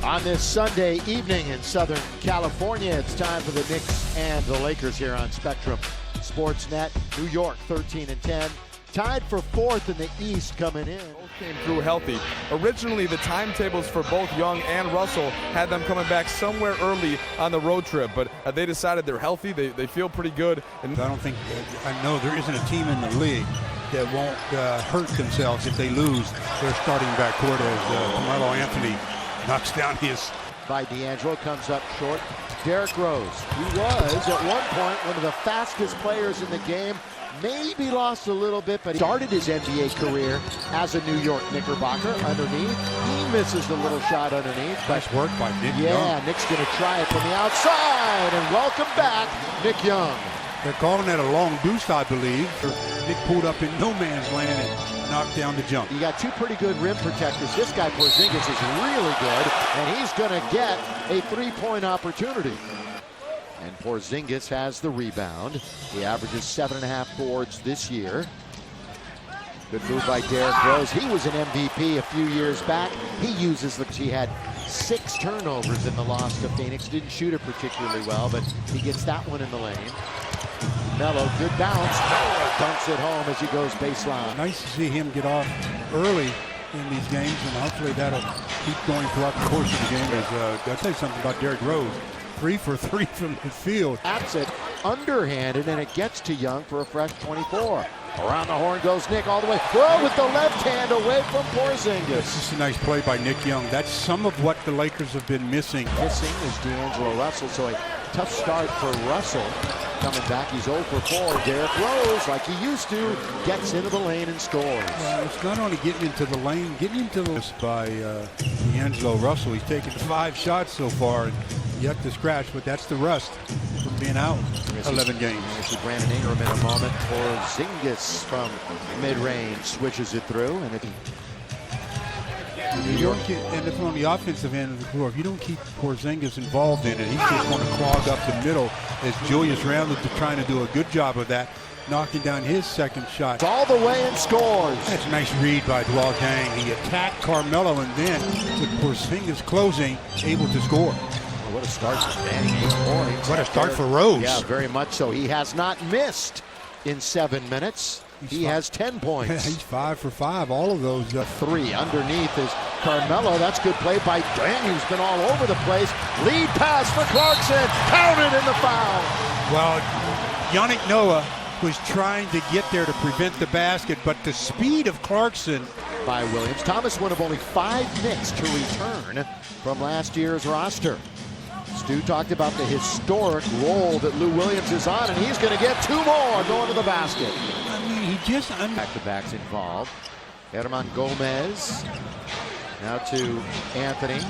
On this Sunday evening in Southern California, it's time for the Knicks and the Lakers here on Spectrum Sportsnet. New York 13-10, tied for fourth in the East coming in. Both came through healthy. Originally, the timetables for both Young and Russell had them coming back somewhere early on the road trip, but they decided they're healthy. They feel pretty good. And I don't think, I know there isn't a team in the league that won't hurt themselves if they lose their starting backcourt as Carmelo Anthony knocks down his. By D'Angelo, comes up short. Derrick Rose, he was at one point one of the fastest players in the game. Maybe lost a little bit, but he started his NBA career as a New York Knickerbocker underneath. He misses the little shot underneath. Nice work by Nick Young. Yeah, Nick's going to try it from the outside, and welcome back, Nick Young. They're calling that a long deuce, I believe. Nick pulled up in no man's land and knocked down the jump. You got two pretty good rim protectors. This guy, Porzingis, is really good, and he's going to get a three-point opportunity. And Porzingis has the rebound. He averages 7.5 boards this year. Good move by Derrick Rose. He was an MVP a few years back. He uses the. He had 6 turnovers in the loss to Phoenix. Didn't shoot it particularly well, but he gets that one in the lane. Melo, good bounce. Dunks it home as he goes baseline. Nice to see him get off early in these games, and hopefully that'll keep going throughout the course of the game. I'll tell you something about Derrick Rose. 3 for 3 from the field. That's it, underhanded, and it gets to Young for a fresh 24. Around the horn goes Nick all the way. Throw with the left hand away from Porzingis. This is a nice play by Nick Young. That's some of what the Lakers have been missing. Missing is D'Angelo Russell, so a tough start for Russell. Coming back, he's 0 for 4. Derrick Rose, like he used to, gets into the lane and scores. It's not only getting into the lane, getting into the by D'Angelo Russell. He's taken 5 shots so far, and yet to scratch, but that's the rust from being out 11 games. We'll see Brandon Ingram in a moment. Porzingis from mid-range switches it through, and New York, and if on the offensive end of the floor, if you don't keep Porzingis involved in it, he's just going to clog up the middle as Julius Randle trying to do a good job of that, knocking down his second shot. All the way and scores. That's a nice read by Dwell Gang. He attacked Carmelo and then with Porzingis closing, able to score. What a start for Danny. 8 points. What a start for Rose. Yeah, very much so. He has not missed in 7 minutes. He has 10 points. He's 5 for 5. All of those. 3 underneath is Carmelo. That's good play by Dan, who's been all over the place. Lead pass for Clarkson. Counted in the foul. Well, Yannick Noah was trying to get there to prevent the basket, but the speed of Clarkson. By Williams. Thomas, one of only 5 Knicks to return from last year's roster. Stu talked about the historic role that Lou Williams is on, and he's going to get 2 more going to the basket. I mean, he just... Back-to-backs involved. Herman Gomez. Now to Anthony.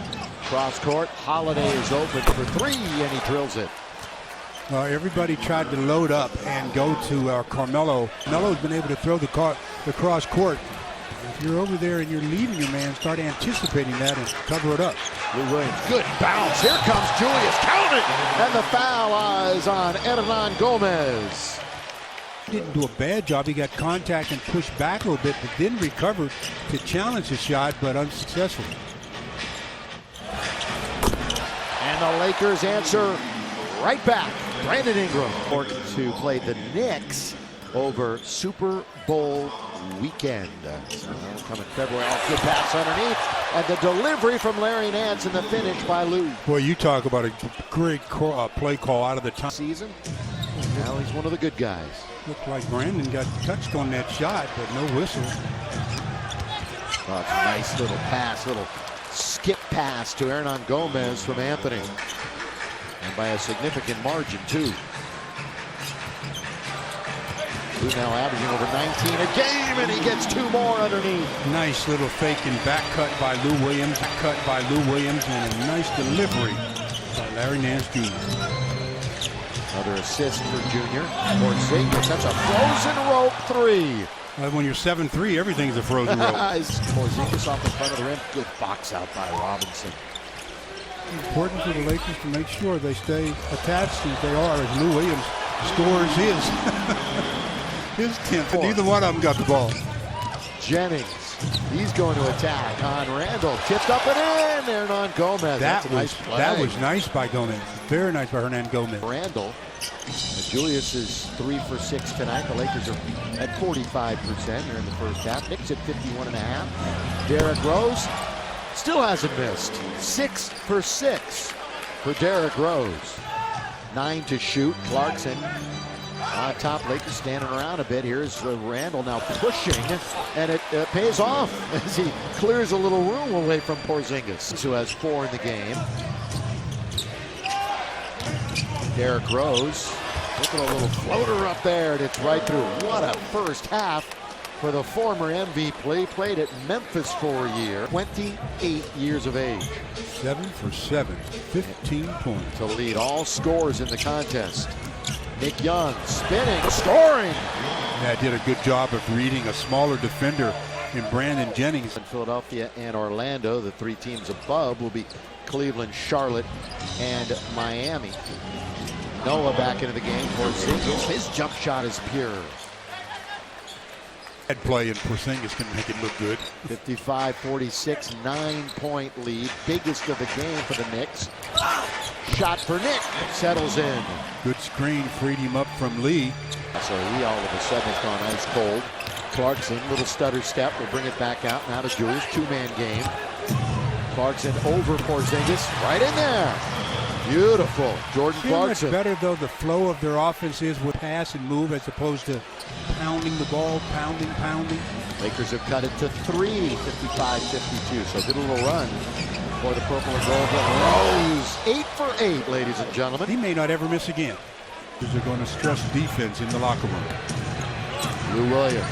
Cross court. Holiday is open for 3, and he drills it. Everybody tried to load up and go to Carmelo. Carmelo's been able to throw the cross court. If you're over there and you're leaving your man, start anticipating that and cover it up. Lou Williams, good bounce. Here comes Julius, count it! And the foul is on Hernan Gomez. Didn't do a bad job. He got contact and pushed back a little bit, but didn't recover to challenge the shot, but unsuccessful. And the Lakers answer right back. Brandon Ingram to play the Knicks over Super Bowl weekend. Coming February, good pass underneath, and the delivery from Larry Nance and the finish by Lou. Boy, you talk about a great play call out of the time. Season. Now he's one of the good guys. Looked like Brandon got touched on that shot, but no whistle. Oh, it's a nice little pass, little skip pass to Hernan Gomez from Anthony. And by a significant margin, too. Lou now averaging over 19 a game, and he gets 2 more underneath. Nice little fake and back cut by Lou Williams, and a nice delivery by Larry Nance Jr. Another assist for Junior. Porzingis, that's a frozen rope 3. When you're 7'3", everything's a frozen rope. Porzingis off the front of the rim. Good box out by Robinson. Important for the Lakers to make sure they stay attached as they are as Lou Williams scores his 10th. And neither one of them got the ball. Jennings He's going to attack on Randall. Tipped up and in. Hernan Gomez. That's a nice play. That was nice by Gomez. Very nice by Hernan Gomez. Randall. Julius is 3 for 6 tonight. The Lakers are at 45% here in the first half. Knicks at 51.5. Derrick Rose still hasn't missed. 6 for 6 for Derrick Rose. 9 to shoot. Clarkson on top. Lakers standing around a bit. Here's Randall now pushing, and it pays off as he clears a little room away from Porzingis, who has 4 in the game. Derrick Rose, look at a little floater up there, and it's right through. What a first half for the former MVP. Played at Memphis for a year. 28 years of age. 7 for 7, 15 points. To lead all scores in the contest. Nick Young spinning, scoring. Yeah, did a good job of reading a smaller defender in Brandon Jennings. In Philadelphia and Orlando, the 3 teams above will be Cleveland, Charlotte, and Miami. Noah back into the game for Porzingis. His jump shot is pure. That play and Porzingis can make it look good. 55-46, 9-point lead. Biggest of the game for the Knicks. Shot for Nick. Settles in. Good screen, freed him up from Lee. So he all of a sudden has gone ice cold. Clarkson, little stutter step, will bring it back out. Now to Julius, 2-man game. Clarkson over Porzingis, right in there. Beautiful. Jordan Clarkson. Much better, though, the flow of their offense is with pass and move as opposed to pounding the ball, pounding. Lakers have cut it to 3, 55-52. So did a little run for the purple and gold. Rose, 8 for 8, ladies and gentlemen. He may not ever miss again because they're going to stress defense in the locker room. Lou Williams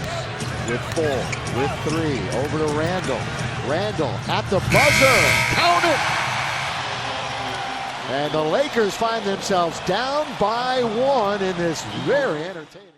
with 4, with 3, over to Randall. Randall at the buzzer. Count it. And the Lakers find themselves down by 1 in this very entertaining.